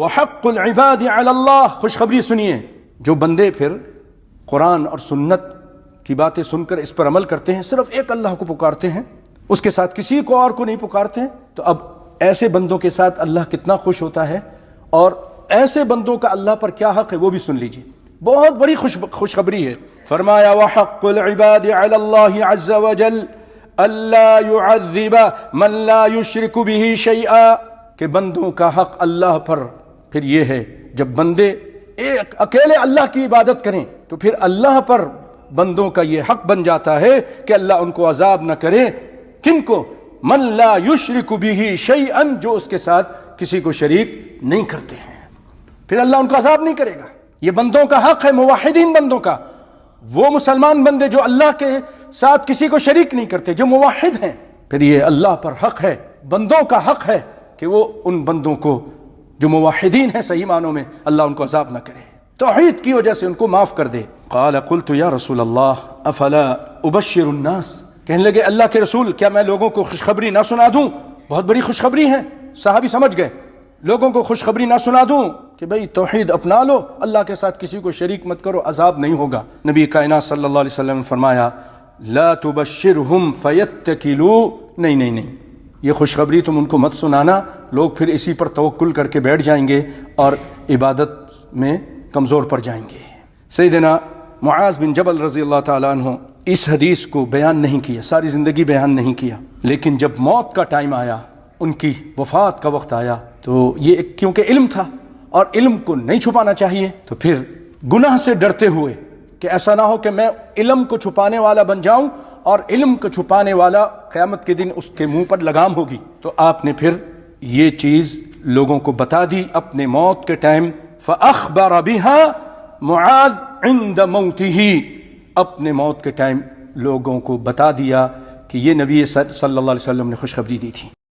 وحق العباد علی اللہ، خوشخبری سنیے، جو بندے پھر قرآن اور سنت کی باتیں سن کر اس پر عمل کرتے ہیں، صرف ایک اللہ کو پکارتے ہیں، اس کے ساتھ کسی کو اور کو نہیں پکارتے ہیں، تو اب ایسے بندوں کے ساتھ اللہ کتنا خوش ہوتا ہے، اور ایسے بندوں کا اللہ پر کیا حق ہے وہ بھی سن لیجیے، بہت بڑی خوشخبری ہے۔ فرمایا وحق العباد علی اللہ عز وجل الا يعذب من لا يشرك به شيئا، کہ بندوں کا حق اللہ پر پھر یہ ہے، جب بندے ایک اکیلے اللہ کی عبادت کریں تو پھر اللہ پر بندوں کا یہ حق بن جاتا ہے کہ اللہ ان کو عذاب نہ کرے۔ کن کو؟ من لا یشرک به شیئا، جو اس کے ساتھ کسی کو شریک نہیں کرتے ہیں، پھر اللہ ان کو عذاب نہیں کرے گا۔ یہ بندوں کا حق ہے، موحدین بندوں کا، وہ مسلمان بندے جو اللہ کے ساتھ کسی کو شریک نہیں کرتے، جو موحد ہیں، پھر یہ اللہ پر حق ہے، بندوں کا حق ہے کہ وہ ان بندوں کو جو موحدین ہیں صحیح معنوں میں، اللہ ان کو عذاب نہ کرے، توحید کی وجہ سے ان کو معاف کر دے۔ قال قلت یا رسول اللہ افلا ابشر الناس، کہنے لگے اللہ کے رسول کیا میں لوگوں کو خوشخبری نہ سنا دوں؟ بہت بڑی خوشخبری ہے، صحابی سمجھ گئے، لوگوں کو خوشخبری نہ سنا دوں کہ بھئی توحید اپنا لو، اللہ کے ساتھ کسی کو شریک مت کرو، عذاب نہیں ہوگا۔ نبی کائنات صلی اللہ علیہ وسلم نے فرمایا لا تبشرہم فیتکلوا، نہیں، یہ خوشخبری تم ان کو مت سنانا، لوگ پھر اسی پر توکل کر کے بیٹھ جائیں گے اور عبادت میں کمزور پڑ جائیں گے۔ سیدنا معاذ بن جبل رضی اللہ تعالیٰ عنہ اس حدیث کو بیان نہیں کیا، ساری زندگی بیان نہیں کیا، لیکن جب موت کا ٹائم آیا، ان کی وفات کا وقت آیا، تو یہ کیونکہ علم تھا اور علم کو نہیں چھپانا چاہیے، تو پھر گناہ سے ڈرتے ہوئے کہ ایسا نہ ہو کہ میں علم کو چھپانے والا بن جاؤں اور علم کو چھپانے والا قیامت کے دن اس کے منہ پر لگام ہوگی، تو آپ نے پھر یہ چیز لوگوں کو بتا دی اپنے موت کے ٹائم۔ فأخبر بها معاذ عند موته، اپنے موت کے ٹائم لوگوں کو بتا دیا کہ یہ نبی صلی اللہ علیہ وسلم نے خوشخبری دی تھی۔